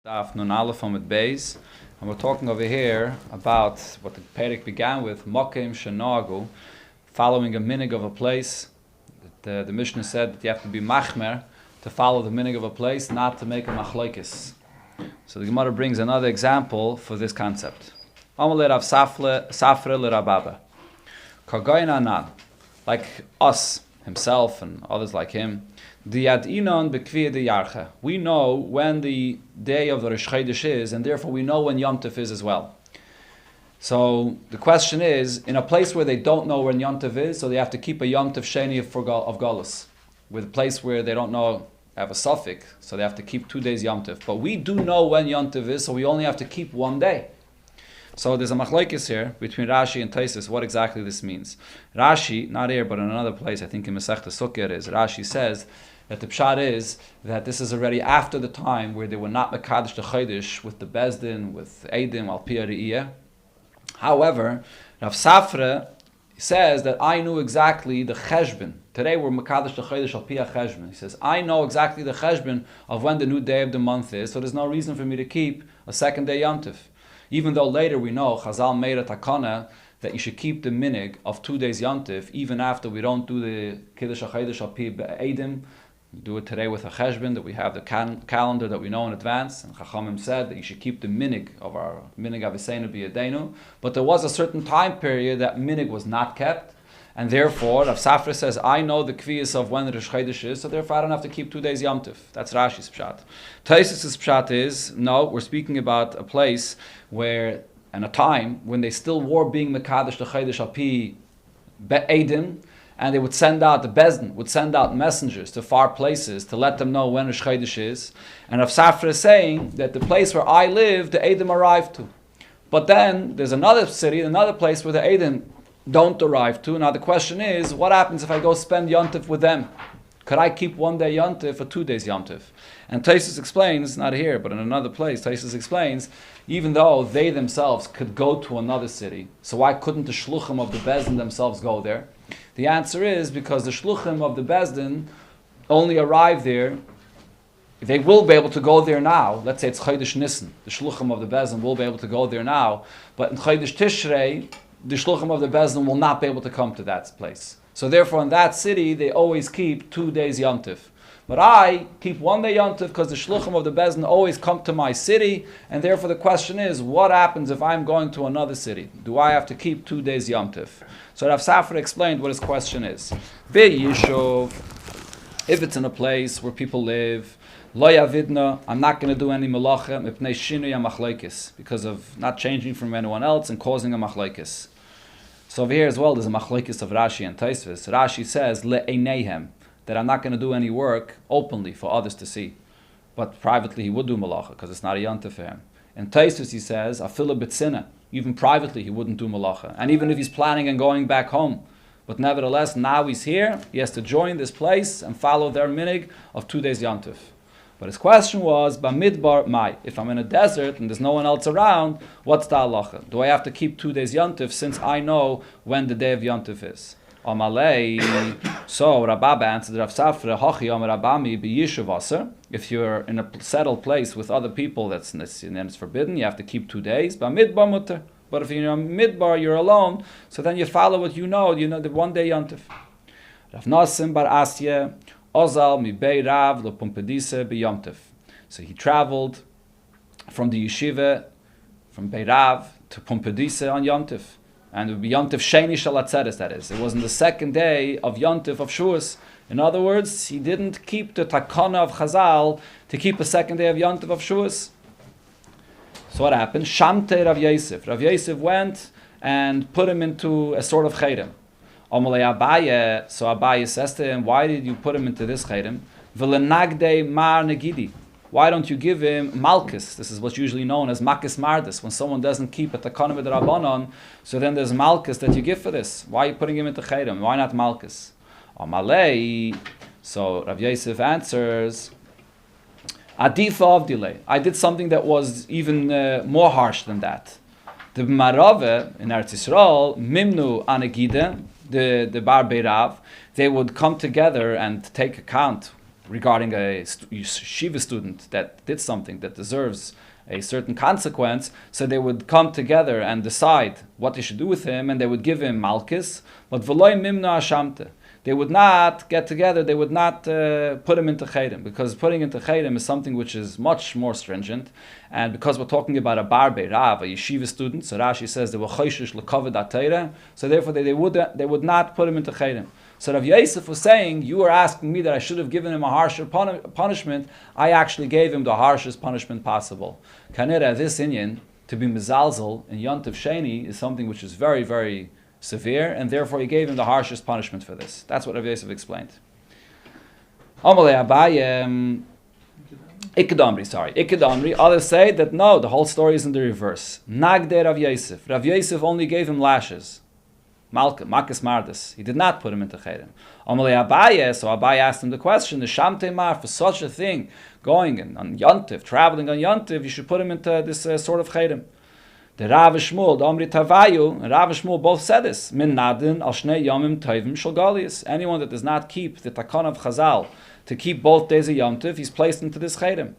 Daf Nun Aleph Amud Beis, and we're talking over here about what the Perek began with, Mokim Shenagu, following a minig of a place. The Mishnah said that you have to be machmer to follow the minig of a place, not to make a machlokes. So the Gemara brings another example for this concept. Amalei Rav Safre le Rababa. Kagoyin Anan, like us, himself and others like him, we know when the day of the Rosh Chodesh is, and therefore we know when Yom Tov is as well. So the question is, in a place where they don't know when Yom Tov is, so they have to keep a Yom Tov Sheni of Golus. With a place where they don't know, have a suffix, so they have to keep 2 days Yom Tov. But we do know when Yom Tov is, so we only have to keep 1 day. So there's a machlokes here between Rashi and Tosfos what exactly this means. Rashi, not here but in another place, I think in Masechta Sukkah it is, Rashi says that the pshat is that this is already after the time where they were not mekadosh the chodesh with the bezdin, with eidim al pi hariyah. However, Rav Safre says that I knew exactly the cheshbon. Today we're mekadosh the chodesh al pi cheshbon. He says I know exactly the cheshbon of when the new day of the month is, so there's no reason for me to keep a second day Yom Tov. Even though later we know Chazal made a takana that you should keep the minig of 2 days Yom Tov even after we don't do the kiddush hachodesh al pi eidim. We do it today with a cheshbon, that we have the calendar that we know in advance. And Chachamim said that you should keep the minig of our minig aviseinu b'yadeinu. But there was a certain time period that minig was not kept. And therefore, Rav Safra says, I know the kviyas of when the Rosh Chodesh is, so therefore I don't have to keep 2 days Yom Tov. That's Rashi's pshat. Tosfos' pshat is, no, we're speaking about a place where, and a time, when they still were being mekadosh the Chodesh al pi be'edim, and they would send out, the Bezdin would send out messengers to far places to let them know when Rosh Chodesh is. And Rav Safra is saying that the place where I live, the Eidim arrive to. But then there's another city, another place where the Eidim don't arrive to. Now the question is, what happens if I go spend Yom Tov with them? Could I keep 1 day Yom Tov or 2 days Yom Tov? And Tosfos explains, not here, but in another place, Tosfos explains, even though they themselves could go to another city, so why couldn't the shluchim of the Bezdin themselves go there? The answer is because the shluchim of the Bezdin only arrive there. They will be able to go there now. Let's say it's Chodesh Nisan. The shluchim of the Bezdin will be able to go there now. But in Chodesh Tishrei, the shluchim of the Bezdin will not be able to come to that place. So therefore in that city, they always keep 2 days Yom Tov. But I keep 1 day Yom Tov because the shluchim of the Bezdin always come to my city, and therefore the question is, what happens if I'm going to another city? Do I have to keep 2 days Yom Tov? So Rav Safra explained what his question is. Be'yishuv, if it's in a place where people live, lo yavidna, I'm not going to do any melacha, mipnei shinui machlokes, because of not changing from anyone else and causing a machlokes. So over here as well, there's a machlokes of Rashi and Tosfos. Rashi says, le'eineihem, that I'm not going to do any work openly for others to see. But privately he would do malacha, because it's not a yom tov for him. In Tosfos he says, afilu b'tzina, even privately he wouldn't do malacha. And even if he's planning on going back home. But nevertheless, now he's here, he has to join this place and follow their minig of 2 days yom tov. But his question was, b'midbar mai, if I'm in a desert and there's no one else around, what's the halacha? Do I have to keep 2 days yom tov since I know when the day of yom tov is? Amalei, so Rababa answered Rav Safra, Hachi Amar Rabami b'yishuv aser. If you're in a settled place with other people, then it's forbidden. You have to keep 2 days. B'midbar mutter. But if you're in a midbar, you're alone. So then you follow what you know. You know the 1 day yontif. Rav Nasim bar Asya Ozal mi Bei Rav lo Pumpedise b'yomtiv. So he traveled from the yeshiva from Bei Rav to Pumpedise on yontif. And it would be Yontif Sheni Shalatzeres, that is. It was on the second day of Yontif of Shuas. In other words, he didn't keep the takana of Chazal to keep a second day of Yontif of Shuas. So what happened? Shamte Rav Yosef. Rav Yosef went and put him into a sort of chayrim. Omalei Abaye, so Abaye says to him, why did you put him into this chayrim? V'lenagde mar negidi. Why don't you give him malchus? This is what's usually known as makis mardis. When someone doesn't keep a takana with the rabbanon, so then there's malchus that you give for this. Why are you putting him into chayrim? Why not malchus? Amalei. So Rav Yosef answers, Adifa of delay. I did something that was even more harsh than that. The Marave in Eretz Yisrael, Mimnu Anegide, the Bar Beirav, they would come together and take account regarding a yeshiva student that did something that deserves a certain consequence, so they would come together and decide what they should do with him, and they would give him malchus, but v'loy mimna ashamte. They would not get together, they would not put him into chayrim, because putting into chayrim is something which is much more stringent, and because we're talking about a barbe rav, a yeshiva student, so Rashi says they were choishish l'kavod atayra, so therefore they would not put him into chayrim. So Rav Yosef was saying, you were asking me that I should have given him a harsher punishment. I actually gave him the harshest punishment possible. Kanira, this inyan, to be mezalzel in Yontif Sheni, is something which is very, very severe, and therefore he gave him the harshest punishment for this. That's what Rav Yosef explained. Amalei Abaye, Ikadamri. Others say that no, the whole story is in the reverse. Nagde Rav Yosef. Rav Yosef only gave him lashes. Malchus Mardas. He did not put him into Chayrim. Amalei Abaye, so Abaye asked him the question, the Shamte Mar, for such a thing, going on Yontif, traveling on Yontif, you should put him into this sort of Chayrim. The Rav Shmuel, the Omri Tavayu, and Rav Shmuel both said this. Min Nadin al Shnei Yomim Tovim Shel Galius. Anyone that does not keep the Takon of Chazal to keep both days of Yontif, he's placed into this Chayrim.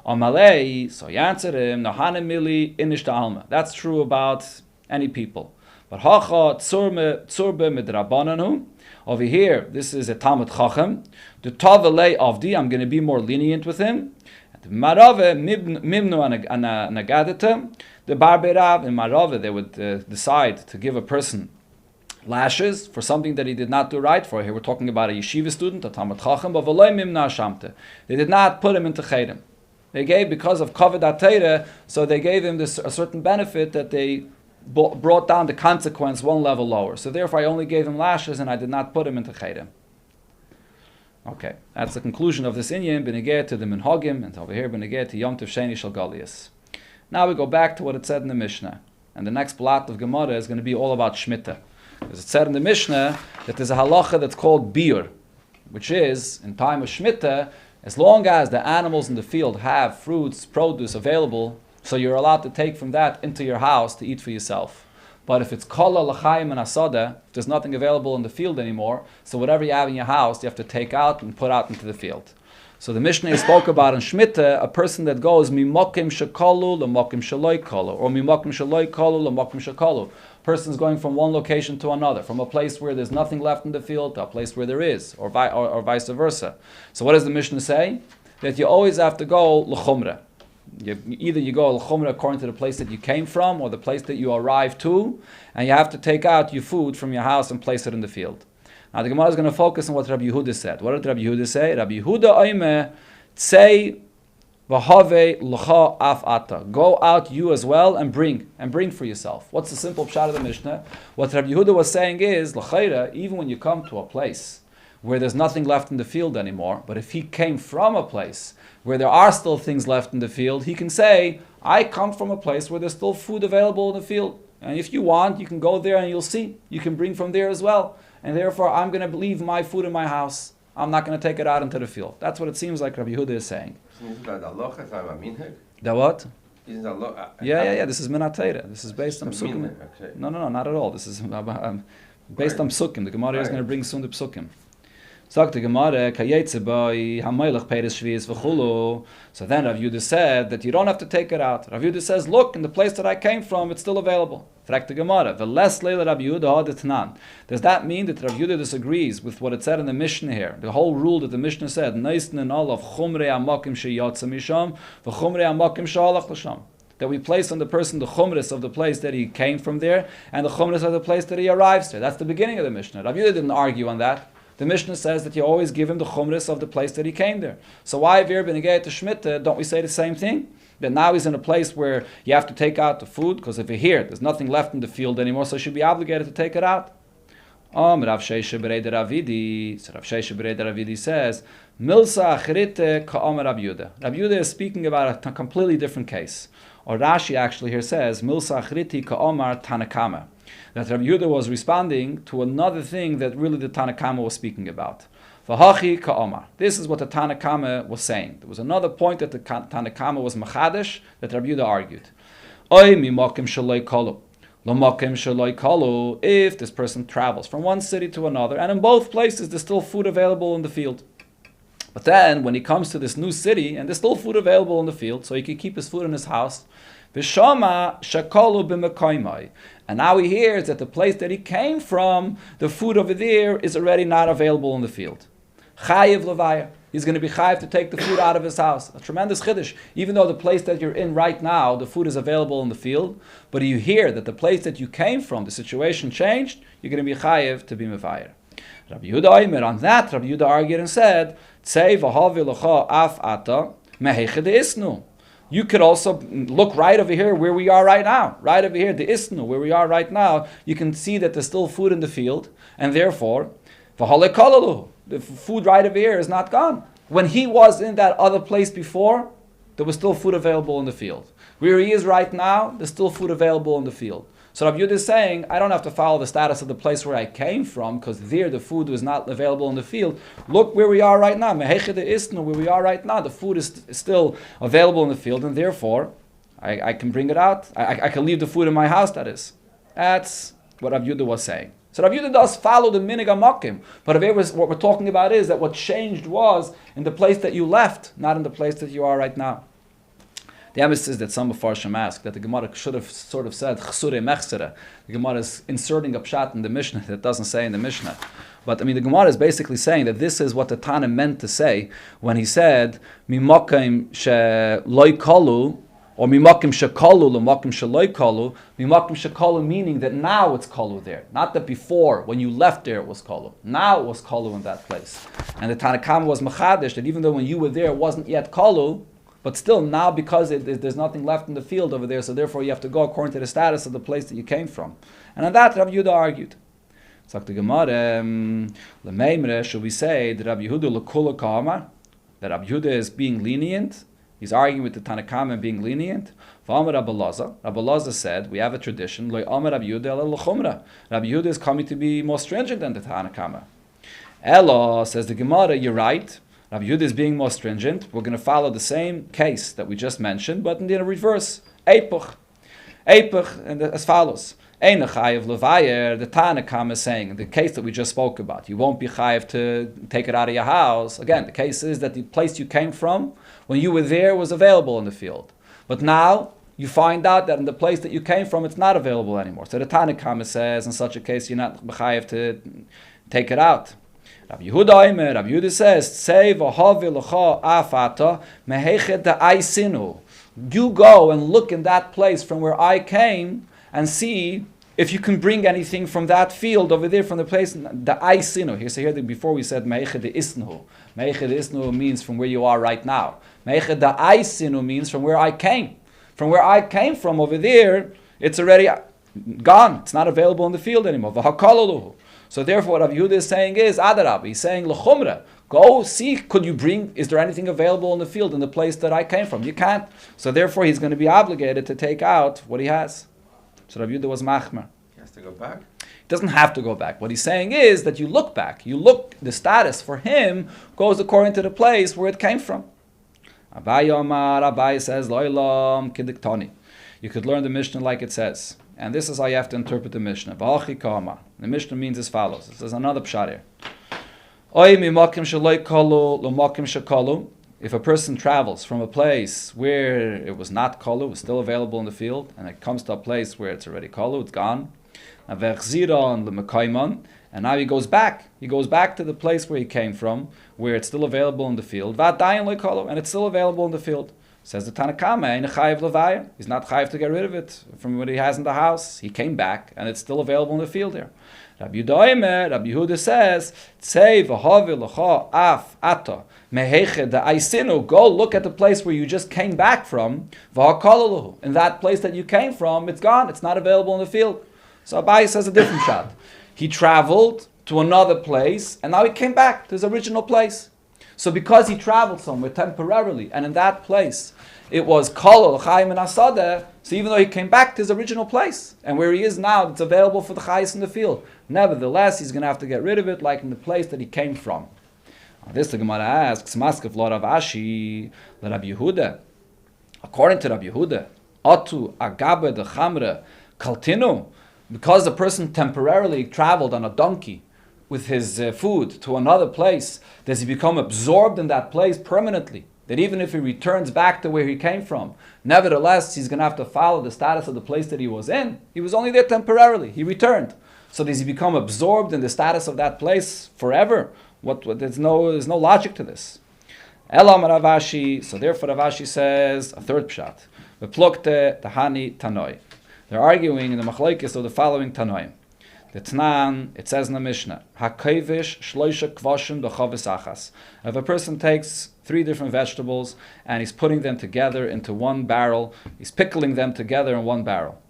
Amalei, so he answered him, Nohanim Mili Inish Alma. That's true about any people. But Hacha Tzurbe Midrabananu. Over here, this is a Talmud Chacham. The Tavalei Avdi, I'm going to be more lenient with him. The Marave Mimnu Anagadita. The Barberav in Marave, they would decide to give a person lashes for something that he did not do right for. Here we're talking about a yeshiva student, a Talmud Chacham, but V'loi Mimna Shamte. They did not put him into Chayrim. They gave, because of Kavod HaTeirah, so they gave him a certain benefit that they brought down the consequence one level lower. So therefore I only gave him lashes and I did not put him into Chayrim. Okay, that's the conclusion of this inyan, Benegeh to the Minhagim, and over here Benegeh to Yom Tov Sheni Shel Galius. Now we go back to what it said in the Mishnah. And the next blot of Gemara is going to be all about Shemitah. Because it said in the Mishnah that there's a halacha that's called biur, which is, in time of Shemitah, as long as the animals in the field have fruits, produce available, so you're allowed to take from that into your house to eat for yourself. But if it's kala, l'chaim, and asada, there's nothing available in the field anymore, so whatever you have in your house, you have to take out and put out into the field. So the Mishnah spoke about in Shemitah, a person that goes mimokim shekalu l'mokim shaloi kalu, or mimokim shaloi kalu l'mokim shekalu. Person's going from one location to another, from a place where there's nothing left in the field to a place where there is, or vice versa. So what does the Mishnah say? That you always have to go l'chumrah. Either you go al-Khumrah according to the place that you came from or the place that you arrived to, and you have to take out your food from your house and place it in the field. Now the Gemara is going to focus on what Rabbi Yehuda said. What did Rabbi Yehuda say? Rabbi Yehuda oime tzei v'havei l'cha af ata. Go out you as well and bring for yourself. What's the simple pshat of the Mishnah? What Rabbi Yehuda was saying is, l'chayra, even when you come to a place where there's nothing left in the field anymore, but if he came from a place where there are still things left in the field, he can say, I come from a place where there's still food available in the field. And if you want, you can go there and you'll see. You can bring from there as well. And therefore, I'm going to leave my food in my house. I'm not going to take it out into the field. That's what it seems like Rabbi Yehuda is saying. The what? Yeah. This is Minat Torah. This is based on Psukim. No, not at all. This is based on Psukim. The Gemara is going to bring soon the Psukim. Sagt the Gemara, Kayetze by Hamelech Peres Shvius v'chulu. So then Rav Yehuda said that you don't have to take it out. Rav Yehuda says, look, in the place that I came from, it's still available. Fragt the Gemara, V'les leila Rav Yehuda ha'detnan. Does that mean that Rav Yehuda disagrees with what it said in the Mishnah here? The whole rule that the Mishnah said, Neisnen all of chumrei amakim sheyotza misham, v'chumrei amakim shehalach l'sham. That we place on the person the chumris of the place that he came from there, and the chumris of the place that he arrives there. That's the beginning of the Mishnah. Rav Yehuda didn't argue on that. The Mishnah says that you always give him the chumris of the place that he came there. So why if you're benegeh to Shemitah, don't we say the same thing? That now he's in a place where you have to take out the food, because if you're here, there's nothing left in the field anymore, so you should be obligated to take it out. Rav Sheisha Berei Ravidi. So Rav Sheisha Berei Ravidi says, Milsa achrite ka'am Rav Yehuda. Rav Yehuda is speaking about a completely different case. Or Rashi actually here says, Milsa achriti ka'amar Tanakama. That Rabbi Yehuda was responding to another thing that really the Tanakama was speaking about. V'hachi ka'amar. This is what the Tanakama was saying. There was another point that the Tanakama was machadish that Rabbi Yehuda argued. Oy mimakim shaloi kalu. L'makim shaloi kalu. If this person travels from one city to another, and in both places there's still food available in the field. But then, when he comes to this new city, and there's still food available in the field, so he can keep his food in his house, V'shama shakolu b'mekoymai. And now he hears that the place that he came from, the food over there is already not available in the field. Chayiv levaya. He's going to be chayiv to take the food out of his house. A tremendous chiddush. Even though the place that you're in right now, the food is available in the field, but you hear that the place that you came from, the situation changed, you're going to be chayiv to be mevayer. Rabbi Yehuda Omer, on that, Rabbi Yehuda argued and said, Tzei v'havi l'cha af ata meheiche de isnu. You could also look right over here where we are right now. Right over here, the isnu, where we are right now, you can see that there's still food in the field, and therefore, v'hale kalalu, the food right over here is not gone. When he was in that other place before, there was still food available in the field. Where he is right now, there's still food available in the field. So Rabbi Yehuda is saying, I don't have to follow the status of the place where I came from, because there the food was not available in the field. Look where we are right now. Mehechede isnu, where we are right now, the food is still available in the field, and therefore, I can bring it out. I can leave the food in my house, that is. That's what Rabbi Yehuda was saying. So Rabbi Yehuda does follow the minig hamakim. But what we're talking about is that what changed was in the place that you left, not in the place that you are right now. The emphasis is that some Mefarshim ask that the Gemara should have sort of said chsure mechsere. The Gemara is inserting a pshat in the Mishnah that doesn't say in the Mishnah. But the Gemara is basically saying that this is what the Tana meant to say when he said mimakim she loy kalu, or mimakim she kalu lemakim she loy kalu. Mimakim she kalu meaning that now it's kalu there, not that before when you left there it was kalu. Now it was kalu in that place, and the Tanakama was machadish that even though when you were there it wasn't yet kalu. But still, now because there's nothing left in the field over there, so therefore you have to go according to the status of the place that you came from. And on that, Rabbi Yehuda argued. So the Gemara, L'meimre, should we say that Rabbi Yehuda l'kula kama, that Rabbi Yehuda is being lenient? He's arguing with the Tanakama and being lenient. V'amar Rabbi Elazar said, we have a tradition, Lo amar Rabbi Yehuda ela l'chumra. Rabbi Yehuda is coming to be more stringent than the Tanakama. Elo, says the Gemara, you're right. Rabbi Yehuda is being more stringent. We're going to follow the same case that we just mentioned, but in the reverse. Eipuch, and as follows. Ein chayiv levayer, the Tanakam is saying, the case that we just spoke about, you won't be chayiv to take it out of your house. Again, the case is that the place you came from, when you were there, was available in the field. But now, you find out that in the place that you came from, it's not available anymore. So the Tanakam says, in such a case, you're not chayiv to take it out. Rabbi Yehuda says, "Tzei v'havi l'cha afata mehechet da'aisinu." You go and look in that place from where I came and see if you can bring anything from that field over there, from the place da'aisinu. Here before we said mehechet da'isnu. Mehechet da'isnu means from where you are right now. Mehechet da'aisinu means from where I came. From where I came from over there, it's already gone. It's not available in the field anymore. V'hakalaluhu. So therefore, what Rabbi Yehuda is saying is, Adarab, he's saying, L'chumra, go see, is there anything available in the field, in the place that I came from? You can't. So therefore, he's going to be obligated to take out what he has. So Rabbi Yehuda was machmer. He has to go back? He doesn't have to go back. What he's saying is that you look back. The status for him goes according to the place where it came from. Abai says, Lo'ilam kidiktani. You could learn the Mishnah like it says. And this is how you have to interpret the Mishnah. The Mishnah means as follows. This is another pshat here. If a person travels from a place where it was not kalu, was still available in the field, and it comes to a place where it's already kalu, it's gone, and now he goes back. He goes back to the place where he came from, where it's still available in the field, and it's still available in the field. Says the Tanakama, he's not chayiv to get rid of it from what he has in the house. He came back, and it's still available in the field there. Rabbi Yehuda says, go look at the place where you just came back from. In that place that you came from, it's gone. It's not available in the field. So Abai says a different shot. He traveled to another place, and now he came back to his original place. So because he traveled somewhere temporarily, and in that place it was kolol chayim and asadeh, so even though he came back to his original place, and where he is now, it's available for the chayis in the field. Nevertheless, he's going to have to get rid of it, like in the place that he came from. This the Gemara asks, Maskef lo Rav Ashi, le Rabbi Yehuda. According to Rabbi Yehuda, atu agabe de chamre kaltinu, because the person temporarily traveled on a donkey with his food to another place, does he become absorbed in that place permanently? That even if he returns back to where he came from, nevertheless, he's going to have to follow the status of the place that he was in. He was only there temporarily. He returned. So does he become absorbed in the status of that place forever? There's no logic to this. Elam Ravashi. So therefore Ravashi says a third pshat. V'plukte tahani tanoi. They're arguing in the machlokes of the following tanoim. The Tanan, it says in the Mishnah, Hakevish shloisha kvashim b'chavis achas. If a person takes 3 different vegetables and he's putting them together into one barrel, he's pickling them together in one barrel.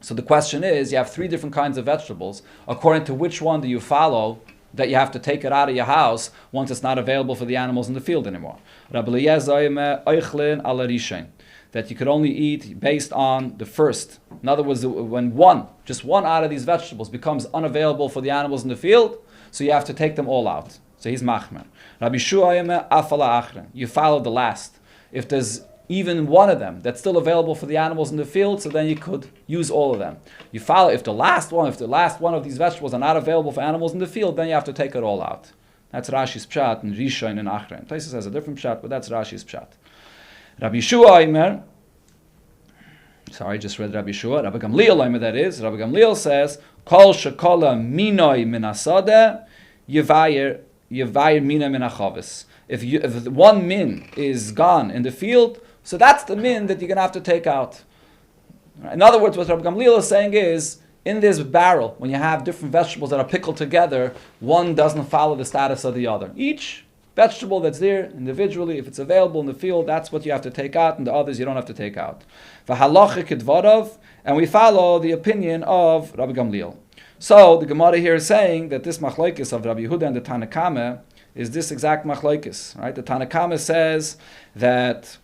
So the question is, you have 3 different kinds of vegetables. According to which one do you follow that you have to take it out of your house once it's not available for the animals in the field anymore? Rabbi Eliezer oichlin ala rishain. That you could only eat based on the first. In other words, when just one out of these vegetables becomes unavailable for the animals in the field, so you have to take them all out. So he's machmer. Rabbi Shua afala achrin. You follow the last. If there's even one of them that's still available for the animals in the field, so then you could use all of them. You follow if the last one of these vegetables are not available for animals in the field, then you have to take it all out. That's Rashi's pshat and Rishain and Achrein. Taisus has a different pshat, but that's Rashi's pshat. Rabbi Shua Aimer, sorry, I just read Rabbi Shua. Rabbi Gamliel Aimer, that is. Rabbi Gamliel says, Kol shekola minoi minasade, yevayer mina minachavis. If one min is gone in the field, so that's the min that you're going to have to take out. In other words, what Rabbi Gamliel is saying is, in this barrel, when you have different vegetables that are pickled together, one doesn't follow the status of the other. Each vegetable that's there individually, if it's available in the field, that's what you have to take out, and the others you don't have to take out. And we follow the opinion of Rabbi Gamliel. So the Gemara here is saying that this machlokes of Rabbi Yehuda and the Tanakame is this exact machlokes, right? The Tanakame says that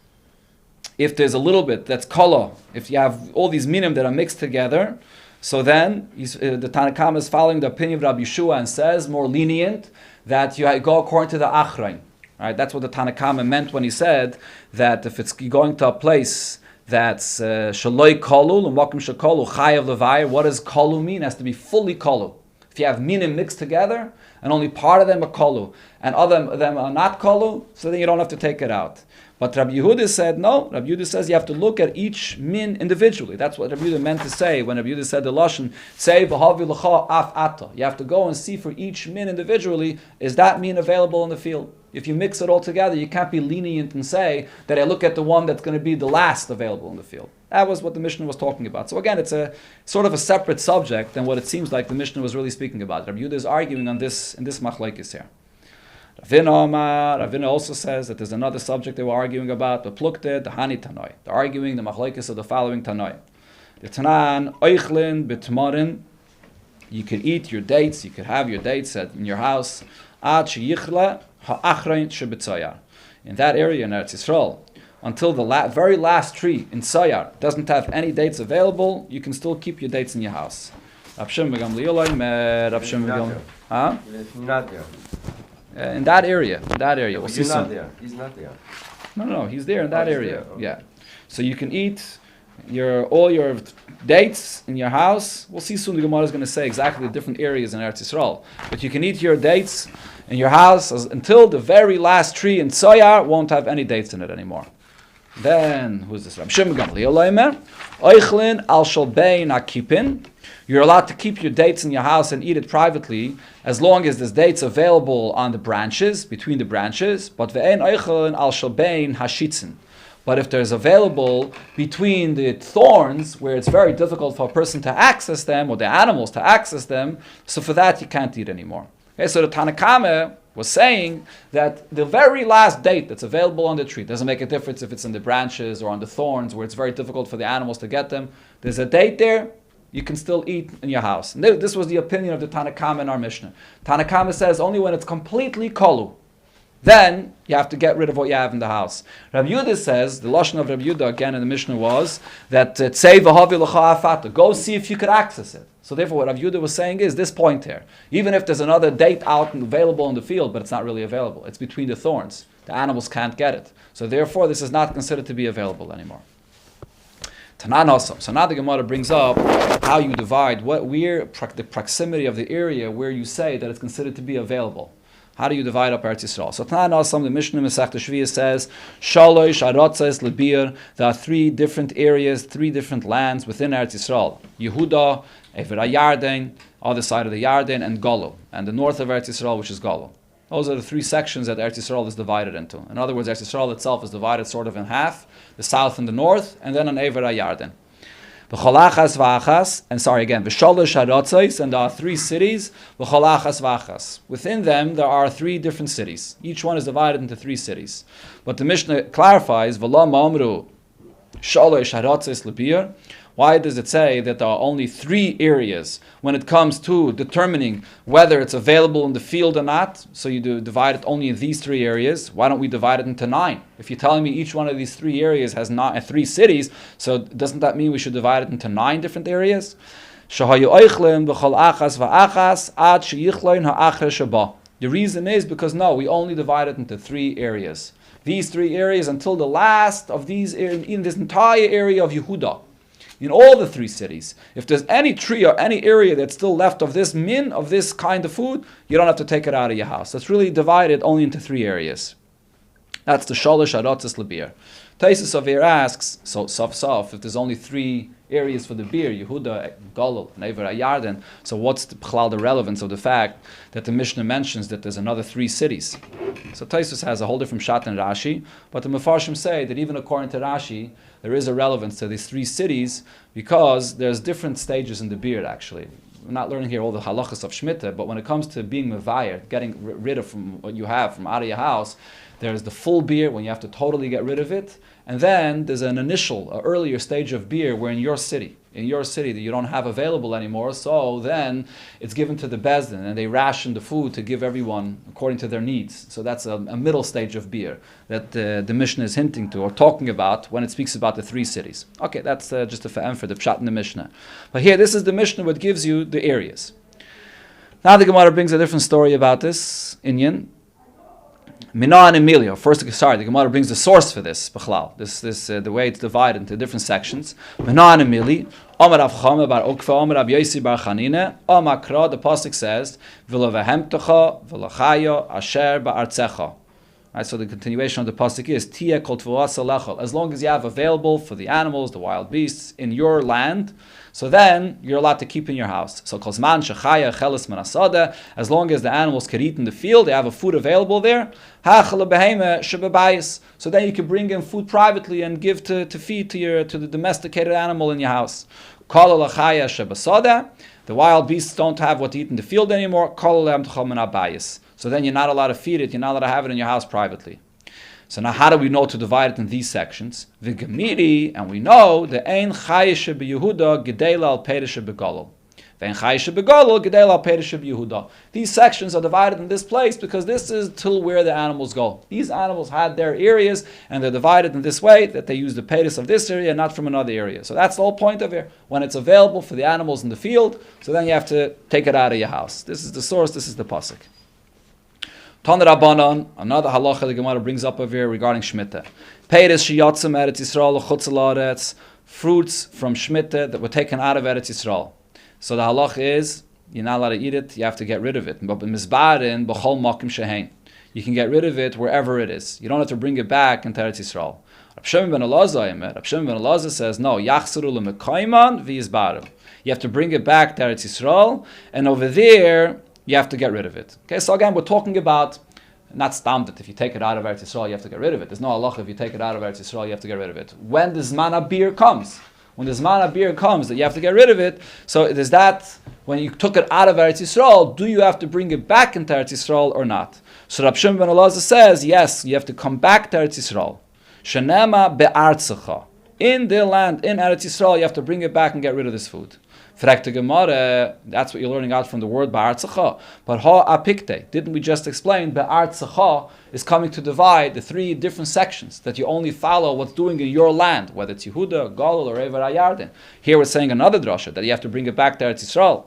if there's a little bit that's kala, if you have all these minim that are mixed together, so then the Tanakame is following the opinion of Rabbi Yeshua and says, more lenient, that you go according to the achrein. Right? That's what the Tanakame meant when he said that if it's going to a place that's shaloi kalu, l'makim shekalu, chayav levayir, what does kalu mean? It has to be fully kalu. If you have minim mixed together, and only part of them are kalu, and other of them are not kalu, so then you don't have to take it out. But Rabbi Yehuda said, no. Rabbi Yehuda says you have to look at each min individually. That's what Rabbi Yehuda meant to say when Rabbi Yehuda said the Lashon, say v'havi l'cha af ata. You have to go and see for each min individually, is that min available in the field? If you mix it all together, you can't be lenient and say that I look at the one that's going to be the last available in the field. That was what the Mishnah was talking about. So again, it's a sort of a separate subject than what it seems like the Mishnah was really speaking about. Rabbi Yehuda is arguing on this in this machlokes here. Ravina also says that there's another subject they were arguing about, the plukte, the hani tanoi. They're arguing the machlokes of the following tanoi. The tanan, oichlin b'tmarin, you could eat your dates, you could have your dates in your house, ad sheyichle ha'achrein shebetzayar. In that area in Eretz Yisrael, until the very last tree in Sayar doesn't have any dates available, you can still keep your dates in your house. Rab Shimon ben Gamliel, Rab Shimon ben Gamliel. In that area. We'll see soon. Not there. He's not there. No, he's there in that area. Okay. Yeah. So you can eat all your dates in your house. We'll see soon. The Gemara is going to say exactly the different areas in Eretz Yisrael. But you can eat your dates in your house until the very last tree in Tzoyar won't have any dates in it anymore. Then, who's this? Rab Shimon ben Gamliel. Oichlin al shalbein akipin. You're allowed to keep your dates in your house and eat it privately as long as there's dates available on the branches, between the branches. But ve'en oichlin al shalbein hashitzin. But if there's available between the thorns, where it's very difficult for a person to access them, or the animals to access them, so for that you can't eat anymore. Okay, so the Tanakame was saying that the very last date that's available on the tree, doesn't make a difference if it's in the branches or on the thorns, where it's very difficult for the animals to get them. There's a date there, you can still eat in your house. And this was the opinion of the Tanakame in our Mishnah. Tanakame says only when it's completely kolu, then you have to get rid of what you have in the house. Rabbi Yehuda says, the lashon of Rabbi Yehuda again in the Mishnah was that tzei v'havi l'cha afata, go see if you could access it. So therefore what Rabbi Yehuda was saying is this point here. Even if there's another date out and available in the field, but it's not really available. It's between the thorns. The animals can't get it. So therefore this is not considered to be available anymore. Tanan also. So now the Gemara brings up how you divide, the proximity of the area where you say that it's considered to be available. How do you divide up Eretz Yisrael? So Tanan also, the Mishnah Masechta Shvius says, Shalosh Arotzes Lebir. There are 3 different areas, 3 different lands within Eretz Yisrael. Yehuda, Ever HaYarden, other side of the Yarden, and Golo, and the north of Eretz Yisrael, which is Golo. Those are the 3 sections that Eretz Yisrael is divided into. In other words, Eretz Yisrael itself is divided sort of in half, the south and the north, and then an Ever HaYarden. V'cholachas v'achas, and sorry again, v'sholosh harotzos, and there are 3 cities, v'cholachas v'achas. Within them, there are 3 different cities. Each one is divided into 3 cities. But the Mishnah clarifies, v'lo ma'amru sholosh harotzos l'bir. Why does it say that there are only 3 areas when it comes to determining whether it's available in the field or not? So you divide it only in these 3 areas. Why don't we divide it into 9? If you're telling me each one of these 3 areas has 3 cities, so doesn't that mean we should divide it into 9 different areas? The reason is because no, we only divide it into 3 areas. These 3 areas until the last of these in this entire area of Yehuda. In all the 3 cities, if there's any tree or any area that's still left of this of this kind of food, you don't have to take it out of your house. That's really divided only into 3 areas. That's the Sholosh Harotzos Lebir. Taisus of here asks, so if there's only 3 areas for the beer, Yehuda, Golol, and Ever HaYarden, so what's the relevance of the fact that the Mishnah mentions that there's another 3 cities? So Taisus has a whole different shot than Rashi, but the Mefarshim say that even according to Rashi, there is a relevance to these 3 cities because there's different stages in the beer actually. We're not learning here all the halachas of Shemitah, but when it comes to being mevayer, getting rid of from what you have from out of your house, there's the full beer when you have to totally get rid of it, and then there's an earlier stage of beer where in your city that you don't have available anymore, so then it's given to the Bezdin, and they ration the food to give everyone according to their needs. So that's a middle stage of beer that the Mishnah is hinting to or talking about when it speaks about the 3 cities. Okay, that's just a fa'am for the pshat in the Mishnah. But here, this is the Mishnah what gives you the areas. Now the Gemara brings a different story about this inyan. Mina and Emilio. First, the Gemara brings the source for this. The way it's divided into different sections. Mina and Emilio. Omar Rav Chama bar Ukva, Omar Rav Yosi bar Chanine. Omar Kra. The pasuk says, "V'lo vehemtecha, v'lo chayo, asher ba'artzecha." Right, so the continuation of the pasuk is Tia kol tvuasa lechol. As long as you have available for the animals, the wild beasts in your land, so then you're allowed to keep in your house. So kozman shechaya chelis manasada. As long as the animals can eat in the field, they have a food available there. Hachal behema shebebayis. So then you can bring in food privately and give to feed to the domesticated animal in your house. Kol lachaya shebasada. The wild beasts don't have what to eat in the field anymore. Kol lehem tchol menabayis. So then you're not allowed to feed it, you're not allowed to have it in your house privately. So now how do we know to divide it in these sections? V'gemiri, and we know the ein chayish beYehuda gedela al perish begolol. Ve'en chayish begolol gedela al perish beYehuda. These sections are divided in this place because this is till where the animals go. These animals had their areas and they're divided in this way that they use the perish of this area, not from another area. So that's the whole point of it. When it's available for the animals in the field, so then you have to take it out of your house. This is the source, this is the pasuk. Tan Rabbanan, another halacha the Gemara brings up over here regarding Shemitah. Peiris shiyatzim Eretz Yisrael l'chutz la'aretz, fruits from Shemitah that were taken out of Eretz Yisrael. So the halacha is, you're not allowed to eat it, you have to get rid of it. But mizbarin b'chol makim shehein. You can get rid of it wherever it is. You don't have to bring it back into Eretz Yisrael. Rab Shimon ben Elazar says, no, yachsaru l'mekayman v'yizbaru. You have to bring it back to Eretz Yisrael, and over there, you have to get rid of it. Okay, so again, we're talking about not stam that if you take it out of Eretz Yisrael, you have to get rid of it. There's no halacha if you take it out of Eretz Yisrael, you have to get rid of it. When the Zman HaBir comes, that you have to get rid of it, so there's that, when you took it out of Eretz Yisrael, do you have to bring it back into Eretz Yisrael or not? So Rab Shimon ben Elazar says, yes, you have to come back to Eretz Yisrael. Shenema be'artzecha. In their land, in Eretz Yisrael, you have to bring it back and get rid of this food. Gemara, that's what you're learning out from the word Ba'artzecha. But ha apikte, didn't we just explain Ba'artzecha is coming to divide the 3 different sections that you only follow what's doing in your land, whether it's Yehuda, Golol, or Ever HaYarden. Here we're saying another drasha that you have to bring it back to Eretz Yisrael.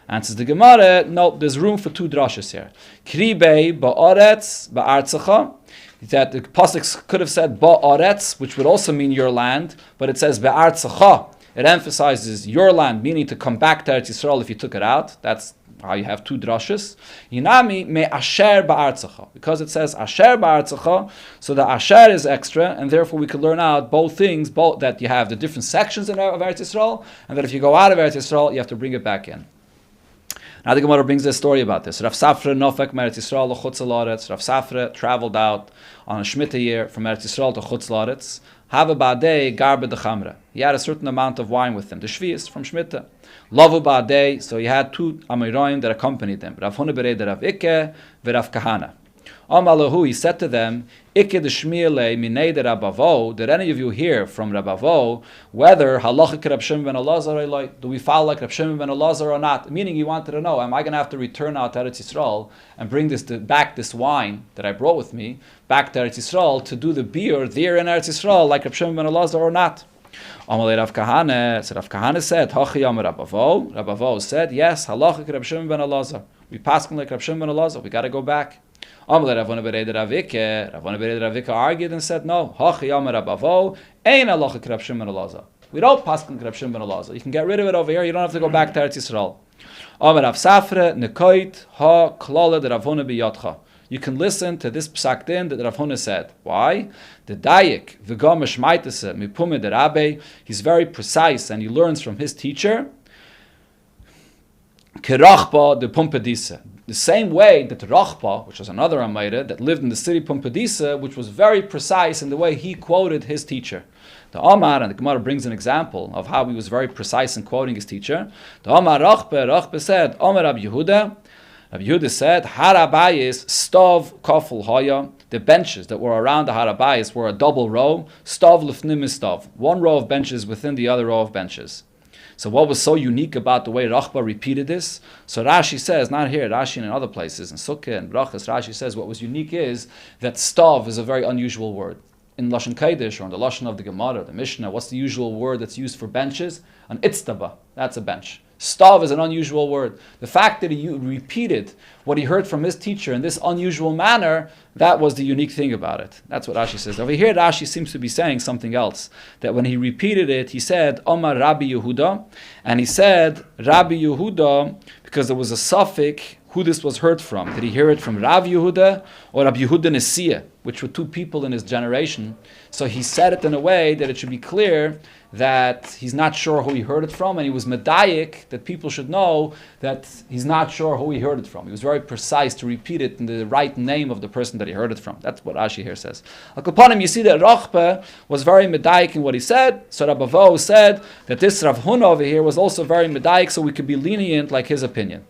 Answers the Gemara, no, there's room for 2 drashas here. Kribe ba'aretz ba'artzecha, that the pasuk could have said ba'aretz, which would also mean your land, but it says be'artzacha. It emphasizes your land, meaning to come back to Eretz Yisrael if you took it out. That's how you have two drashas. Yinami me asher ba'artzacha, because it says asher ba'artzacha, so the asher is extra, and therefore we could learn out both things, both that you have the different sections of Eretz Yisrael, and that if you go out of Eretz Yisrael, you have to bring it back in. Now the Gemara brings a story about this. Rav Safra nofek Eretz Yisrael l'chutz la'aretz. Rav Safra traveled out on a Shemitah year from Eretz Yisrael to Chutz la'aretz. Hava ba'adei garba dechamra. He had a certain amount of wine with him, the shvius from Shemitah. Lavu ba'adei, so he had two Amoraim that accompanied him. Rav Huna bered Rav Ikke v'Rav Kahana. Amalahu, he said to them, Ikke d'shmiele minei de Rabavo. Did any of you hear from Rabavo whether halachic Rab Shimon ben Elazar, do we follow like Rab Shimon ben Elazar or not? Meaning he wanted to know, am I going to have to return out to Eretz Yisrael and bring back this wine that I brought with me back to Eretz Yisrael to do the beer there in Eretz Yisrael like Rab Shimon ben Elazar or not? Amalei Rav Kahane, so Rav Kahane said, Hachi Yam Rabavo. Rabavo said, yes, halachic Rab Shimon ben Elazar. We pass like Rab Shimon ben Elazar. We got to go back. Amalei Rav Huna bered Rav Ikke. Rav Huna bered Rav Ikke argued and said, no, Hachi Yam Rabavo, ein halachic Rab Shimon ben Elazar. We don't pass like Rab Shimon ben Elazar. You can get rid of it over here. You don't have to go back to Eretz Yisrael. Amar Rav Safra nekoit ha klala de Rav Huna biyotcha. You can listen to this psak din that Rav Huna said. Why? The dayik v'gam shmaitase mipume de Rabbe. He's very precise and he learns from his teacher. Kerachba de Pumbedisa. The same way that Rachba, which was another Amayra that lived in the city Pumbedisa, which was very precise in the way he quoted his teacher. The Omar, and the Gemara brings an example of how he was very precise in quoting his teacher. The Omar Rachba said, Omar Rabbi Yehuda. Rabbi Yehuda said, Harabayis stov kofel hoya. The benches that were around the Harabayis were a double row. Stov lefnim stov. One row of benches within the other row of benches. So what was so unique about the way Rachba repeated this? So Rashi says, not here, Rashi and in other places, in Sukkah and Brachas, Rashi says what was unique is that stav is a very unusual word. In Lashon Kodesh or in the Lashon of the Gemara, the Mishnah, what's the usual word that's used for benches? An itztaba, that's a bench. Stav is an unusual word. The fact that he repeated what he heard from his teacher in this unusual manner, that was the unique thing about it. That's what Rashi says. Over here, Rashi seems to be saying something else. That when he repeated it, he said, Omar Rabbi Yehuda. And he said, Rabbi Yehuda, because there was a suffix who this was heard from. Did he hear it from Rav Yehuda or Rabbi Yehuda Nesiya, which were two people in his generation? So he said it in a way that it should be clear that he's not sure who he heard it from, and he was medayik, that people should know that he's not sure who he heard it from. He was very precise to repeat it in the right name of the person that he heard it from. That's what Rashi here says. Upon him, you see that Rachba was very medayik in what he said. So Rabbi Vo said that this Rav Huna over here was also very medayik, so we could be lenient like his opinion.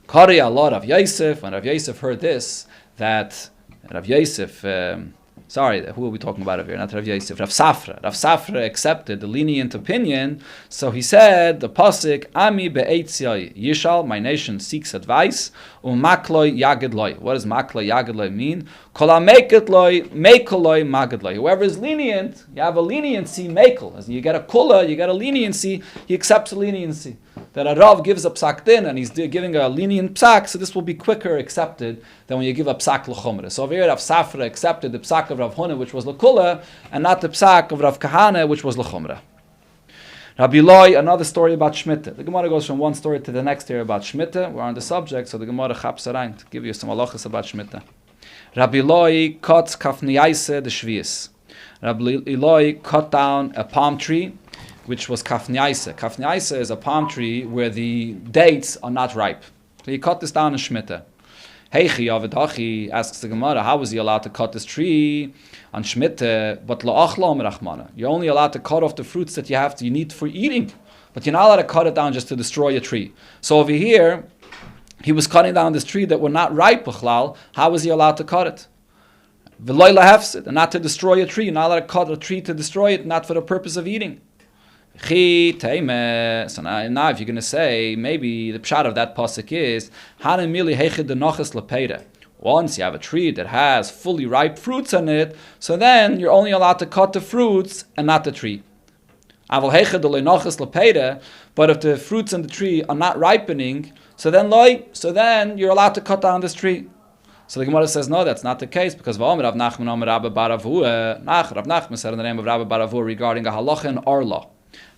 Kari Allah Rav Yosef, when Rav Yosef heard this, that Rav Yosef, who are we talking about over here? Not Rav Yosef, Rav Safra. Rav Safra accepted the lenient opinion, so he said, the pasuk, Ami be'etziai yishal, my nation seeks advice, u'makloi yagid loy. What does makloi yagid loy mean? Kol ha'meket loy, mekel loy magid loy. Whoever is lenient, you have a leniency, mekel. As you get a kula, you get a leniency, he accepts a leniency. That a Rav gives a psak din and he's giving a lenient psak, so this will be quicker accepted than when you give a psak l'chumra. So over here, Rav Safra accepted the psak of Rav Huna, which was l'kula, and not the psak of Rav Kahana, which was l'chumra. Rabbi Loi, another story about Shemitah. The Gemara goes from one story to the next here about Shemitah. We're on the subject, so the Gemara chaps around to give you some halachas about Shemitah. Rabbi Loi cut kafniyaise the shvius. Rabbi Loi cut down a palm tree, which was kafniyaise. Kafniyaise is a palm tree where the dates are not ripe. So he cut this down in Shemitah. Heichi Avidachi asks the Gemara, how was he allowed to cut this tree on Shemitah? But la'achlam rachmana. You're only allowed to cut off the fruits that you need for eating, but you're not allowed to cut it down just to destroy a tree. So over here, he was cutting down this tree that were not ripe b'chlal. How was he allowed to cut it? V'loy lahefsid, and not to destroy a tree. You're not allowed to cut a tree to destroy it, not for the purpose of eating. So now if you're going to say, maybe the pshat of that pasuk is, once you have a tree that has fully ripe fruits on it, so then you're only allowed to cut the fruits and not the tree. But if the fruits in the tree are not ripening, so then you're allowed to cut down this tree. So the Gemara says, no, that's not the case, because Rav Nachman said in the name of Rabbi Baravua regarding a halacha in Arla.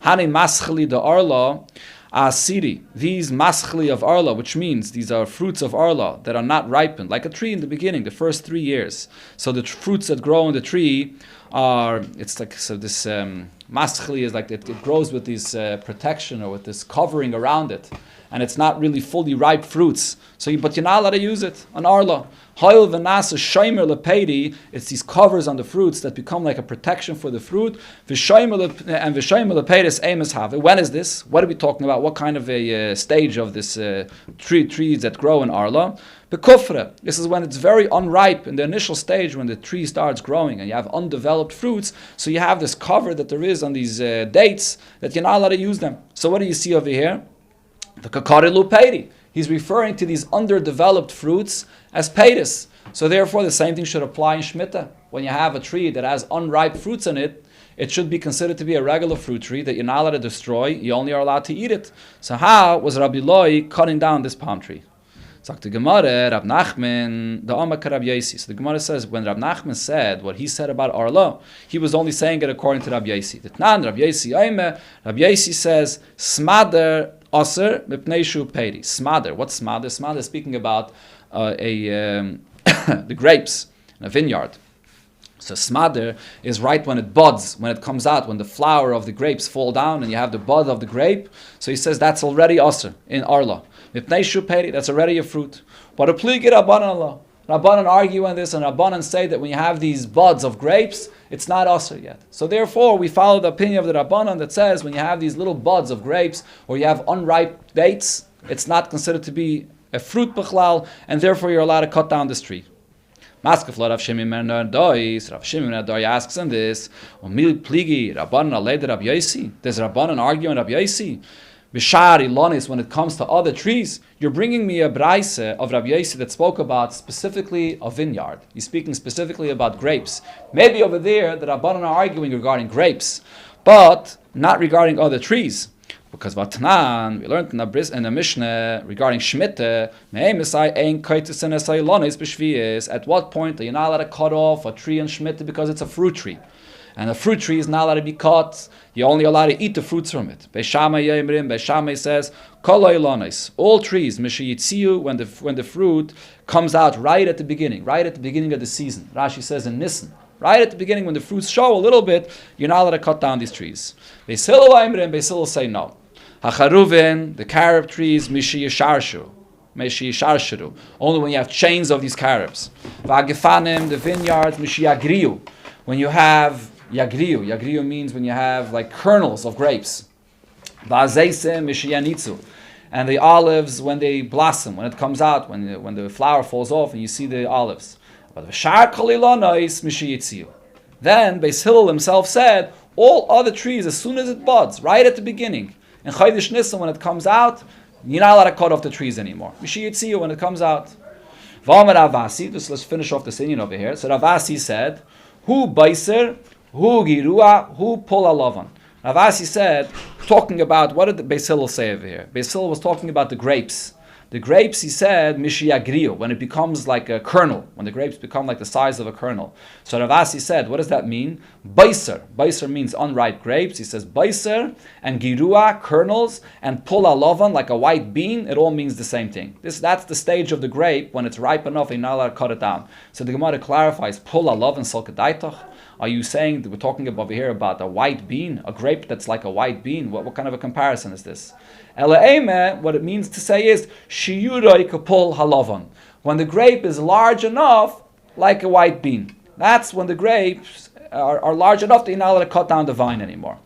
Hani maschli de Arla asiri. These maschli of Arla, which means these are fruits of Arla that are not ripened, like a tree in the beginning, the first 3 years. So the fruits that grow in the tree are, it's like, so this maschli is like, it grows with this protection or with this covering around it. And it's not really fully ripe fruits. But you're not allowed to use it on Arla. It's these covers on the fruits that become like a protection for the fruit. When is this? What are we talking about? What kind of a stage of this trees that grow in Arla? This is when it's very unripe, in the initial stage when the tree starts growing and you have undeveloped fruits. So you have this cover that there is on these dates that you're not allowed to use them. So what do you see over here? The kakarilu peiri. He's referring to these underdeveloped fruits as peiris. So therefore, the same thing should apply in Shemitah. When you have a tree that has unripe fruits in it, it should be considered to be a regular fruit tree that you're not allowed to destroy. You only are allowed to eat it. So how was Rabbi Loi cutting down this palm tree? So the Gemara, Rav Nachman, the Amak Rav Yasi. So the Gemara says, when Rav Nachman said what he said about Arla, he was only saying it according to Rav Yasi. Rav Yasi says, Smader Aser Mipneishu Peri. Smader. What's Smader? Smader is speaking about the grapes in a vineyard. So Smader is right when it buds, when it comes out, when the flower of the grapes fall down and you have the bud of the grape. So he says that's already Aser in Arla. Mipneishu Peri, that's already a fruit. But a pligir Rabbanan Allah. Rabbanan argue on this, and Rabbanan say that when you have these buds of grapes, it's not Aser yet. So therefore, we follow the opinion of the Rabbanan that says when you have these little buds of grapes, or you have unripe dates, it's not considered to be a fruit b'chlal, and therefore you're allowed to cut down this tree. Maskefla Rav Shimon ben Dois. Rav Shimon ben Dois asks on this, Umil pligi Rabbanan alei Rav Yosi. Does Rabbanan argue on Rav Yosi? Bishari Lonis, when it comes to other trees, you're bringing me a braise of Rabbi Yossi that spoke about specifically a vineyard. He's speaking specifically about grapes. Maybe over there the Rabbanan are arguing regarding grapes, but not regarding other trees. Because Vatanan, we learned in the Mishnah regarding Shemitah, at what point are you not allowed to cut off a tree in Shemitah because it's a fruit tree? And a fruit tree is not allowed to be cut. You're only allowed to eat the fruits from it. Beis Shammai says, all trees, when the fruit comes out right at the beginning of the season. Rashi says in Nisan, right at the beginning when the fruits show a little bit, you're not allowed to cut down these trees. Beis Hillel say no. Hacharuvin, the carob trees, only when you have chains of these carobs. V'agefanim, the vineyards, mishiyagriu, when you have Yagriu means when you have like kernels of grapes. Va'azeisem mishiyanitzu. And the olives when they blossom, when it comes out, when the flower falls off and you see the olives. But v'shar kolilonois mishiyitziu. Then Beis Hillel himself said, all other trees, as soon as it buds, right at the beginning, in Chodesh Nisan when it comes out, you're not allowed to cut off the trees anymore. Mishiyitziu when it comes out. V'amar Avasi, just let's finish off this Indian over here. So Avasi said, Hu Beiser, Hu Girua, Hu Pola Lavan. Avasi said, talking about, what did the Beis Hillel say over here? Beis Hillel was talking about the grapes. The grapes, he said, Mishiyagriu, when it becomes like a kernel, when the grapes become like the size of a kernel. So Ravasi said, what does that mean? Beiser. Beiser means unripe grapes. He says Beiser and Girua, kernels, and Pola Lavan, like a white bean, it all means the same thing. That's the stage of the grape when it's ripe enough, you're not allowed to cut it down. So the Gemara clarifies, Pola Lavan Salkadaitach. Are you saying that we're talking over here about a white bean, a grape that's like a white bean? What kind of a comparison is this? Elaeme, what it means to say is shiyuroi kapol halavan. When the grape is large enough, like a white bean. That's when the grapes are large enough that you're not allowed to cut down the vine anymore.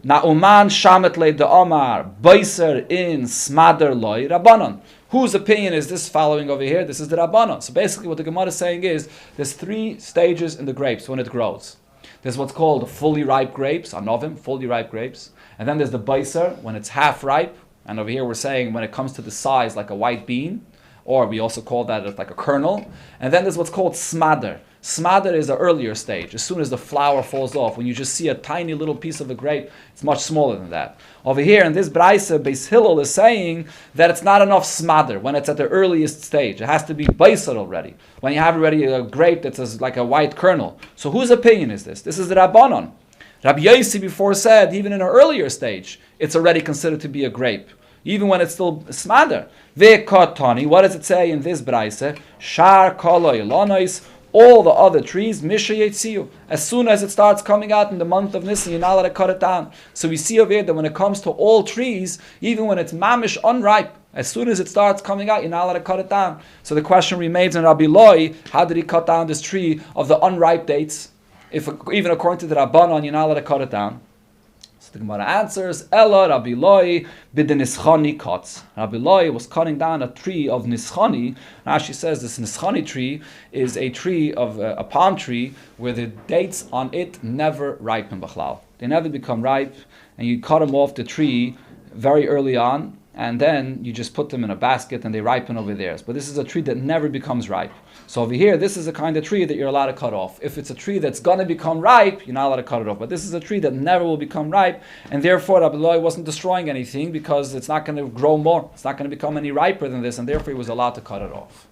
Na'uman shamet le de omar beiser in smader loy rabbanon. Whose opinion is this following over here? This is the Rabbanon. So basically what the Gemara is saying is there's 3 stages in the grapes when it grows. There's what's called fully ripe grapes, anovim, fully ripe grapes. And then there's the beiser, when it's half ripe. And over here we're saying when it comes to the size like a white bean, or we also call that like a kernel. And then there's what's called smader. Smader is the earlier stage, as soon as the flower falls off. When you just see a tiny little piece of a grape, it's much smaller than that. Over here in this Braisa, Beis Hillel is saying that it's not enough smader when it's at the earliest stage. It has to be beisar already. When you have already a grape that's like a white kernel. So whose opinion is this? This is the Rabbanon. Rabbi Yossi before said, even in an earlier stage, it's already considered to be a grape, even when it's still smader. Ve'kotani, what does it say in this Braisa? Shar koloi lonois, all the other trees, Misha Yetziu. As soon as it starts coming out in the month of Nisan, you're not allowed to cut it down. So we see over here that when it comes to all trees, even when it's mamish unripe, as soon as it starts coming out, you're not allowed to cut it down. So the question remains in Rabbi Loi, how did he cut down this tree of the unripe dates? If even according to the Rabbanon, you're not allowed to cut it down. So the Gemara answers, Ella Rabbi Loi b'denischani cuts. Rabbi Loi was cutting down a tree of nischani. Now she says this nischani tree is a tree of a palm tree where the dates on it never ripen b'chlal. They never become ripe, and you cut them off the tree very early on, and then you just put them in a basket and they ripen over there. But this is a tree that never becomes ripe. So over here, this is the kind of tree that you're allowed to cut off. If it's a tree that's going to become ripe, you're not allowed to cut it off. But this is a tree that never will become ripe, and therefore Rabbi Loi wasn't destroying anything because it's not going to grow more. It's not going to become any riper than this, and therefore he was allowed to cut it off.